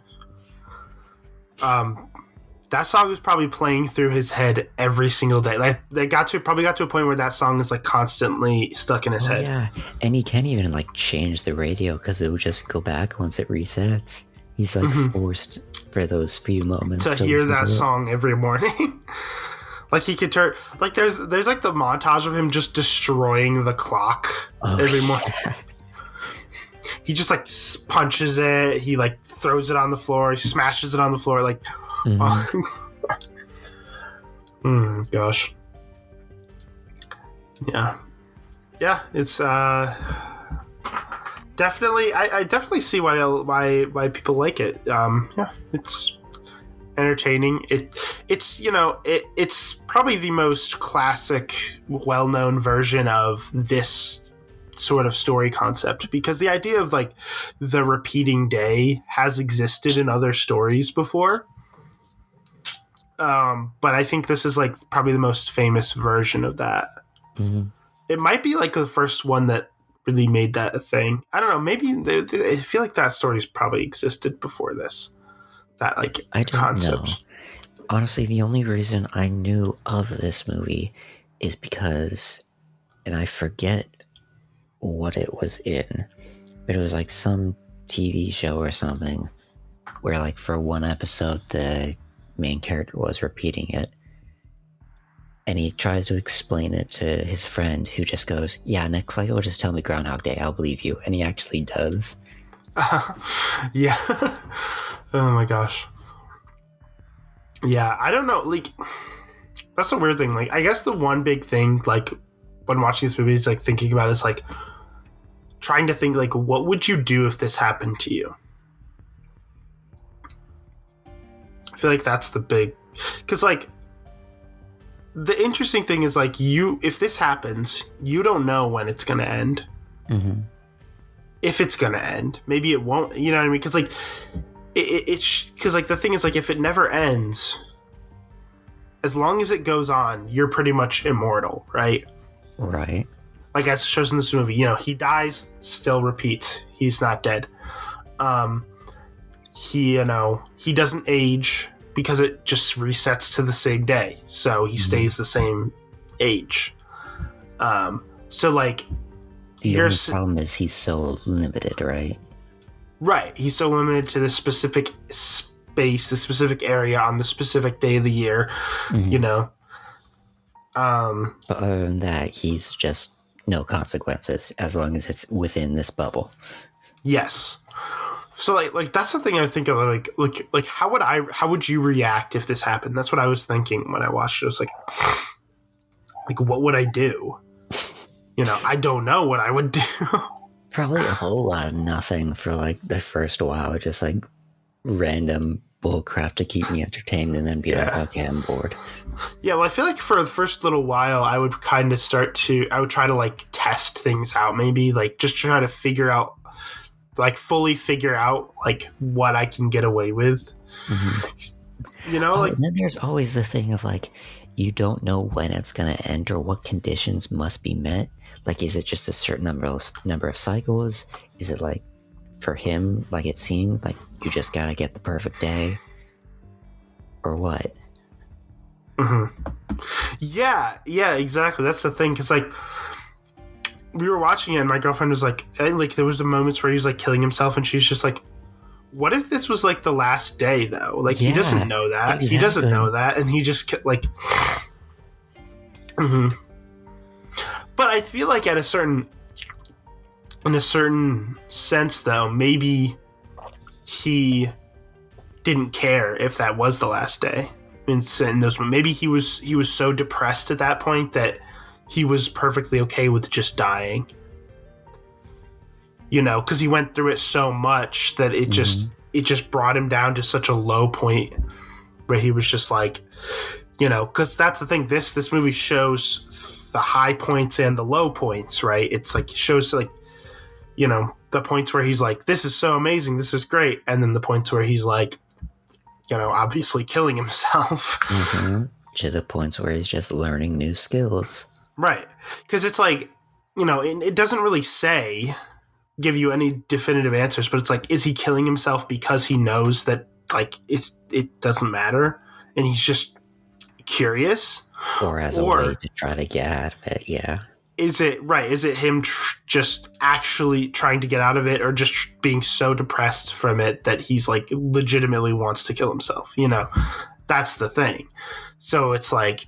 That song is probably playing through his head every single day. Like they probably got to a point where that song is like constantly stuck in his head. Yeah, and he can't even like change the radio because it will just go back once it resets. He's like forced for those few moments to hear that song every morning. Like he could turn like there's like the montage of him just destroying the clock every morning. He just like punches it. He like throws it on the floor. He smashes it on the floor. Like, gosh, yeah. It's definitely. I definitely see why people like it. Yeah, it's entertaining. It's it's probably the most classic, well-known version of this sort of story concept, because the idea of like the repeating day has existed in other stories before, but I think this is like probably the most famous version of that. It might be like the first one that really made that a thing. I don't know, maybe I feel like that story's probably existed before this, that like I don't concept know. Honestly, the only reason I knew of this movie is because, and I forget what it was in, but it was like some TV show or something where like for one episode the main character was repeating it, and he tries to explain it to his friend, who just goes, yeah, next cycle just tell me Groundhog Day, I'll believe you. And he actually does. Yeah. Oh my gosh. Yeah, I don't know, like that's the weird thing. Like I guess the one big thing like when watching this movie is like thinking about it, is like trying to think like, what would you do if this happened to you? I feel like that's the big, because like the interesting thing is like if this happens, you don't know when it's gonna end. If it's gonna end, maybe it won't, you know what I mean? Because like because like the thing is like if it never ends, as long as it goes on, you're pretty much immortal, right? Right. Like as it shows in this movie, he dies, still repeats. He's not dead. He doesn't age because it just resets to the same day, so he stays the same age. So like, the only problem is he's so limited, right? Right, he's so limited to this specific space, the specific area on the specific day of the year. But other than that, he's just no consequences as long as it's within this bubble. Yes. So like that's the thing I think of, like how would you react if this happened? That's what I was thinking when I watched it. I was like what would I do? I don't know what I would do. Probably a whole lot of nothing for like the first while, just like random bullcrap to keep me entertained, and then be like, okay, I'm bored. Yeah, well, I feel like for the first little while, I would kind of I would try to like test things out, maybe like just try to figure out, like fully figure out like what I can get away with. And then there's always the thing of like, you don't know when it's going to end or what conditions must be met. Like, is it just a certain number of cycles? Is it like, for him, like it seemed like you just gotta get the perfect day, or what? Yeah, exactly. That's the thing, because like we were watching it, and my girlfriend was like there was the moments where he was like killing himself, and she's just like, "What if this was like the last day, though? Like he doesn't know that. Exactly. He doesn't know that, and he just like." But I feel like in a certain sense, though, maybe he didn't care if that was the last day. In those, maybe he was so depressed at that point that he was perfectly okay with just dying. Because he went through it so much that it just brought him down to such a low point where he was just like, because that's the thing. This movie shows the high points and the low points, right? It's like, it shows like, the points where he's like, this is so amazing, this is great. And then the points where he's like, obviously killing himself. To the points where he's just learning new skills. Right. Because it's like, it doesn't really give you any definitive answers, but it's like, is he killing himself because he knows that like it doesn't matter and he's just curious, or as a way to try to get out of it? Yeah. Is it him just actually trying to get out of it, or just being so depressed from it that he's like legitimately wants to kill himself? That's the thing. So it's like,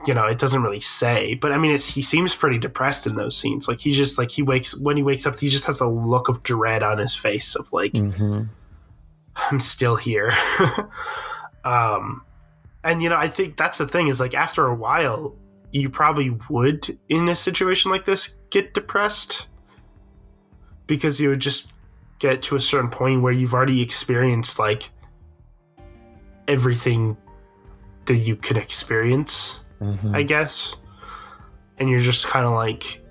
it doesn't really say, but I mean, he seems pretty depressed in those scenes. Like he just like when he wakes up, he just has a look of dread on his face of like, I'm still here. And I think that's the thing is like after a while, you probably would in a situation like this get depressed, because you would just get to a certain point where you've already experienced like everything that you could experience. I guess. And you're just kind of like...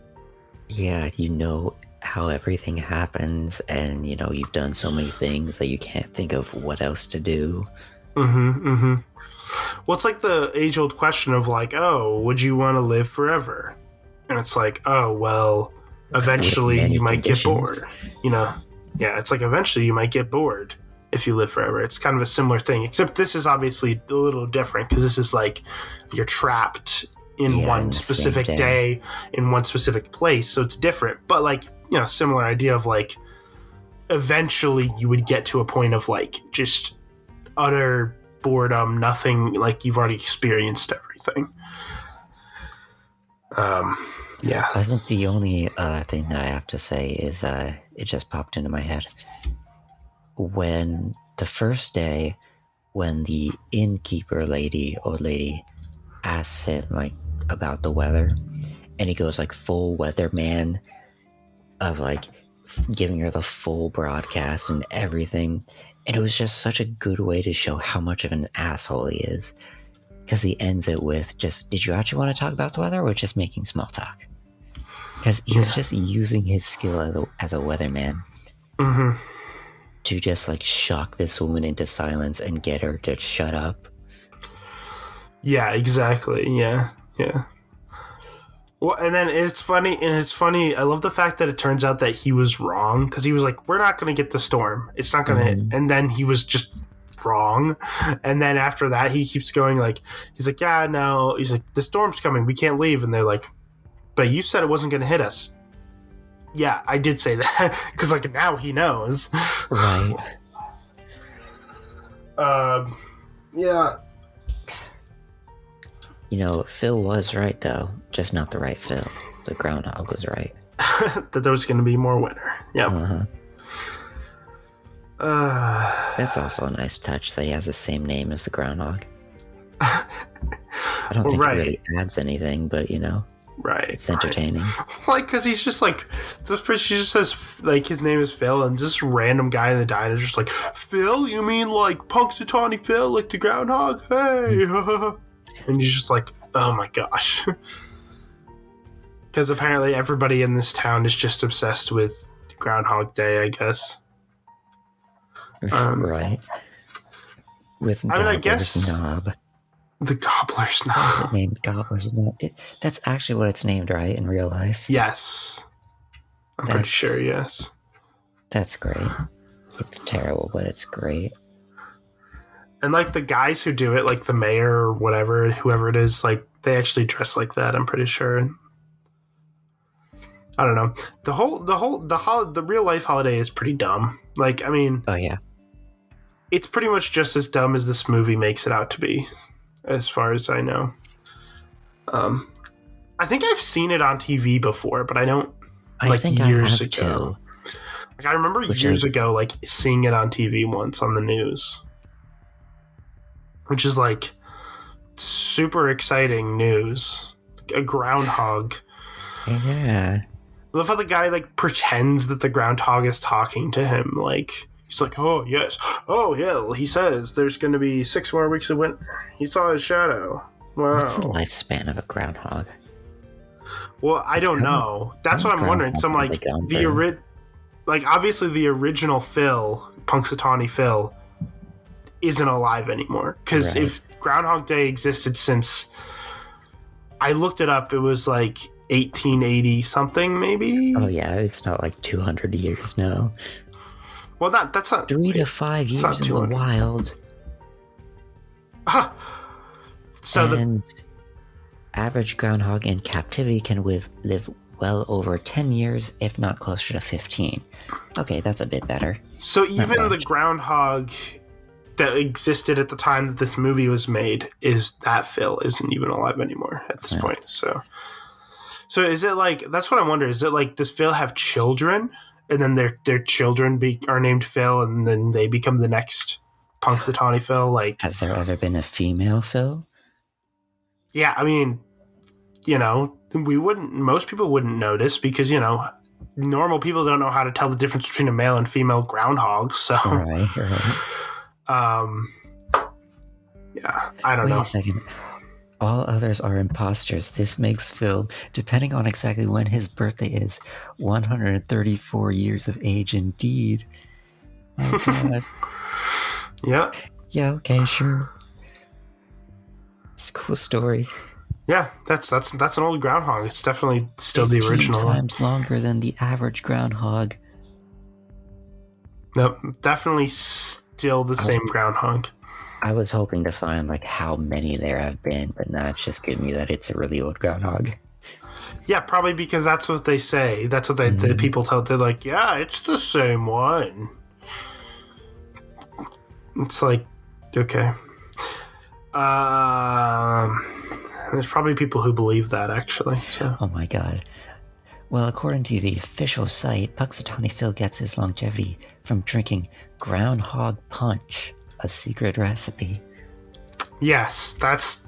Yeah, how everything happens, and, you've done so many things that you can't think of what else to do. Well, it's like the age-old question of like, oh, would you want to live forever? And it's like, oh, well, eventually you might get bored. Yeah, it's like eventually you might get bored if you live forever. It's kind of a similar thing, except this is obviously a little different because this is like you're trapped in one specific day in one specific place, so it's different. But like, similar idea of like eventually you would get to a point of like just utter boredom, nothing, like you've already experienced everything. Yeah. I think the only other thing that I have to say is it just popped into my head. When the first day, when the innkeeper old lady asks him like about the weather, and he goes like full weatherman of like giving her the full broadcast and everything, and it was just such a good way to show how much of an asshole he is, because he ends it with just, did you actually want to talk about the weather or just making small talk? Because he was just using his skill as a weatherman to just like shock this woman into silence and get her to shut up. Yeah, exactly. Yeah. Well, and then it's funny. I love the fact that it turns out that he was wrong, because he was like, we're not going to get the storm. It's not going to hit. And then he was just wrong. And then after that, he keeps going like, he's like, yeah, no. He's like, the storm's coming. We can't leave. And they're like, but you said it wasn't going to hit us. Yeah, I did say that, because like now he knows. Right. Yeah. Phil was right though, just not the right Phil. The Groundhog was right. That there was going to be more winter. Yeah. That's also a nice touch that he has the same name as the Groundhog. I don't think it really adds anything, but right, it's entertaining. Like, because he's just like, she just says like his name is Phil, and this random guy in the diner is just like, Phil? You mean like Punxsutawney Phil, like the Groundhog? Hey. And he's just like, oh my gosh. Because apparently everybody in this town is just obsessed with Groundhog Day, I guess. Right. With Gobbler's Knob. The Gobbler's Knob. Is it named Gobbler's Knob? That's actually what it's named, right, in real life? Yes. I'm pretty sure, yes. That's great. It's terrible, but it's great. And like the guys who do it, like the mayor or whatever, whoever it is, like they actually dress like that, I'm pretty sure. I don't know. The real life holiday is pretty dumb. Like, I mean, oh yeah, it's pretty much just as dumb as this movie makes it out to be, as far as I know. I think I've seen it on TV before, but I don't. Like, I think years ago. Too. Like, I remember years ago, like seeing it on TV once on the news, which is like super exciting news. A groundhog. Yeah. I love how the guy like pretends that the groundhog is talking to him. Like, he's like, oh yes, oh yeah. Well, he says there's going to be 6 more weeks of winter. He saw his shadow. Wow. What's the lifespan of a groundhog? Well, I don't know. That's what I'm wondering. So I'm like, obviously the original Phil, Punxsutawney Phil, isn't alive anymore. Because if Groundhog Day existed since, I looked it up, it was like 1880 something, maybe. Oh yeah, it's not like 200 years, no. Well, that's not 3 to 5 years in the wild. So and average groundhog in captivity can live well over 10 years, if not closer to 15. Okay, that's a bit better. So even the groundhog that existed at the time that this movie was made isn't even alive anymore at this point. So is it like, that's what I wonder, is it like, does Phil have children and then their children are named Phil and then they become the next Punxsutawney Phil? Like, has there ever been a female Phil? Yeah, I mean, most people wouldn't notice because, normal people don't know how to tell the difference between a male and female groundhog. So, right. Yeah, I don't know. Wait a second. All others are imposters. This makes Phil, depending on exactly when his birthday is, 134 years of age indeed. Oh, God. Yeah. Yeah, okay, sure. It's a cool story. Yeah, that's an old groundhog. It's definitely still the original. 15 times longer than the average groundhog. Nope, definitely still the same groundhog. I was hoping to find like how many there have been, but now it's just giving me that it's a really old groundhog. Yeah, probably because that's what they say. That's what the people tell. They're like, yeah, it's the same one. It's like, okay. There's probably people who believe that, actually. So. Oh my God. Well, according to the official site, Punxsutawney Phil gets his longevity from drinking Groundhog Punch, a secret recipe. Yes, that's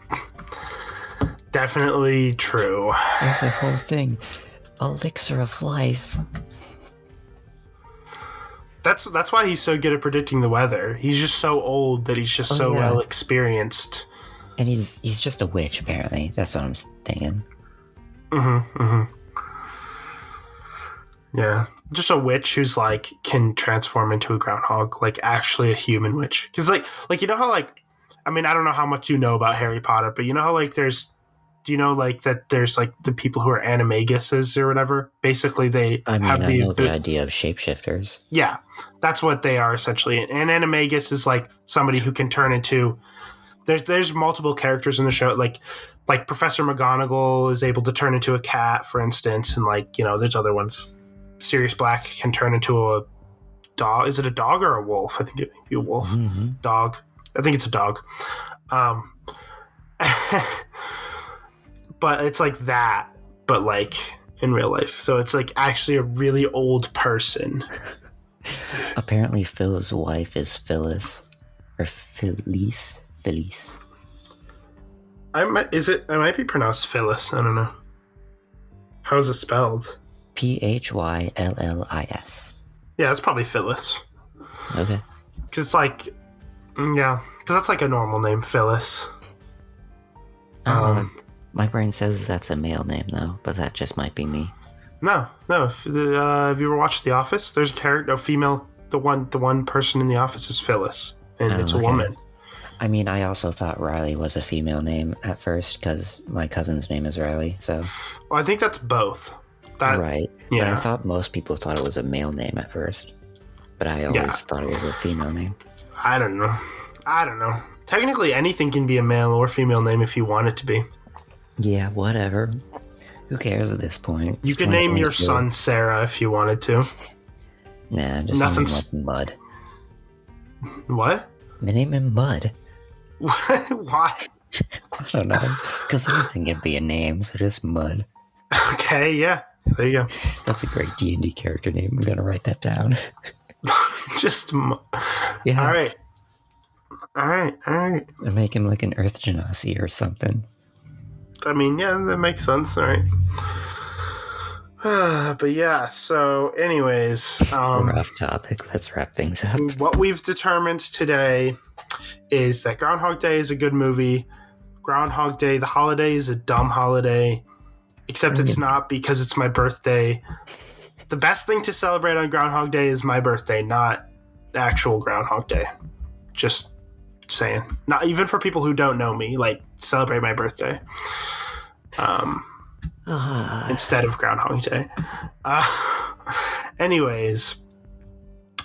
definitely true. There's a whole thing. Elixir of life. That's why he's so good at predicting the weather. He's just so old that he's just well experienced. And he's just a witch, apparently. That's what I'm thinking. Yeah. Just a witch who's like can transform into a groundhog, like actually a human witch. Because like you know how like, I mean, I don't know how much you know about Harry Potter, but you know how like do you know like that there's like the people who are animaguses or whatever? Basically they I know the idea of shapeshifters. Yeah, that's what they are essentially. And animagus is like somebody who can turn into. There's multiple characters in the show, like Professor McGonagall is able to turn into a cat, for instance, and like there's other ones. Sirius Black can turn into a dog. Is it a dog or a wolf? I think it might be a wolf. Mm-hmm. Dog. I think it's a dog. But it's like that, but like in real life. So it's like actually a really old person. Apparently Phil's wife is Phyllis. Or Felice. It might be pronounced Phyllis. I don't know. How is it spelled? Phyllis. Yeah, it's probably Phyllis. Okay. Because it's like, yeah, because that's like a normal name, Phyllis. My brain says that's a male name though, but that just might be me. No. Have you ever watched The Office? There's a character, a female. The one person in The Office is Phyllis, and it's a woman. I mean, I also thought Riley was a female name at first because my cousin's name is Riley. So. Well, I think that's both. Right. Yeah. But I thought most people thought it was a male name at first. But I always thought it was a female name. I don't know. Technically, anything can be a male or female name if you want it to be. Yeah, whatever. Who cares at this point? You could name your son Sarah if you wanted to. Nah, just name him Mud. What? Name him Mud. Why? I don't know. Because anything can be a name, so just Mud. Okay, yeah. There you go. That's a great D&D character name. I'm going to write that down. Just yeah. All right. And make him like an Earth Genasi or something. I mean, yeah, that makes sense. All right. But yeah, so anyways. We're off topic. Let's wrap things up. What we've determined today is that Groundhog Day is a good movie. Groundhog Day, the holiday, is a dumb holiday. Except it's not, because it's my birthday. The best thing to celebrate on Groundhog Day is my birthday, not actual Groundhog Day. Just saying. Not even for people who don't know me, like, celebrate my birthday. Yeah. instead of Groundhog Day. Anyways,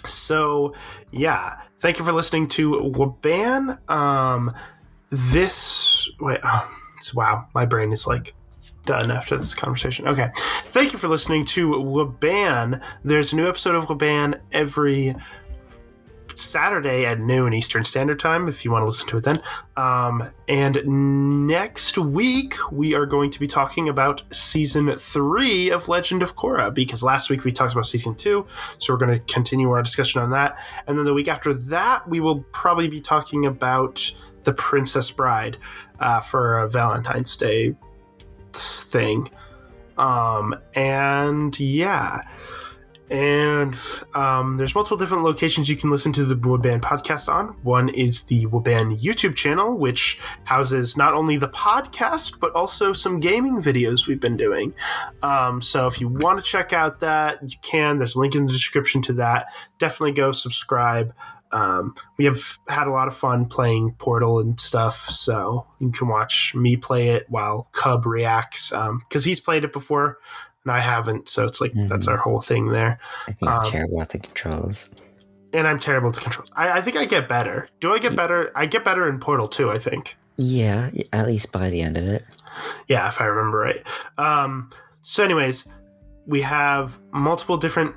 so yeah, thank you for listening to WABAN. Wow, my brain is like done after this conversation. Okay, thank you for listening to WABAN. There's a new episode of WABAN every Saturday at noon Eastern Standard Time if you want to listen to it then. And next week we are going to be talking about season 3 of Legend of Korra, because last week we talked about season 2, so we're going to continue our discussion on that. And then the week after that we will probably be talking about The Princess Bride for a Valentine's Day thing. And yeah. And there's multiple different locations you can listen to the WABAN podcast on. One is the WABAN YouTube channel, which houses not only the podcast, but also some gaming videos we've been doing. So if you want to check out that, you can. There's a link in the description to that. Definitely go subscribe. We have had a lot of fun playing Portal and stuff, so you can watch me play it while Cub reacts, because he's played it before and I haven't, so it's like that's our whole thing there. I think I'm terrible at the controls. And I'm terrible at the controls. I think I get better. Do I get better? I get better in Portal too, I think. Yeah, at least by the end of it. Yeah, if I remember right. So anyways, we have multiple different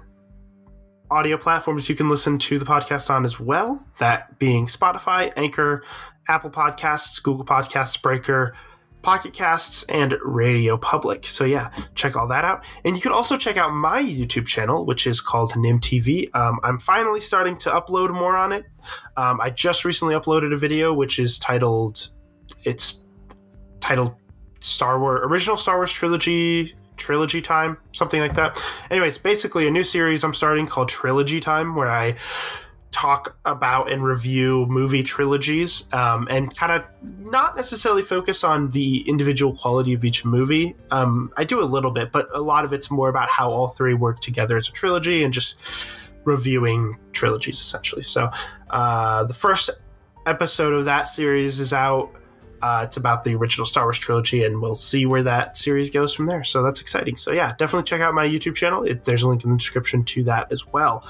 audio platforms you can listen to the podcast on as well, that being Spotify, Anchor, Apple Podcasts, Google Podcasts, Breaker, Pocket Casts, and Radio Public. So yeah, check all that out. And you can also check out my YouTube channel, which is called Nim TV. I'm finally starting to upload more on it. I just recently uploaded a video which is titled Original Star Wars Trilogy Time, something like that. Anyways, basically a new series I'm starting called Trilogy Time, where I talk about and review movie trilogies, and kind of not necessarily focus on the individual quality of each movie. I do a little bit, but a lot of it's more about how all three work together as a trilogy and just reviewing trilogies essentially. So the first episode of that series is out. It's about the original Star Wars trilogy, and we'll see where that series goes from there. So that's exciting. So yeah, definitely check out my YouTube channel. There's a link in the description to that as well.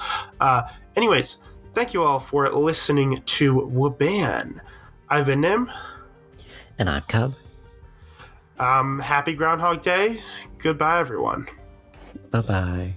Anyways, thank you all for listening to WABAN. I've been Nim. And I'm Cub. Happy Groundhog Day. Goodbye, everyone. Bye-bye.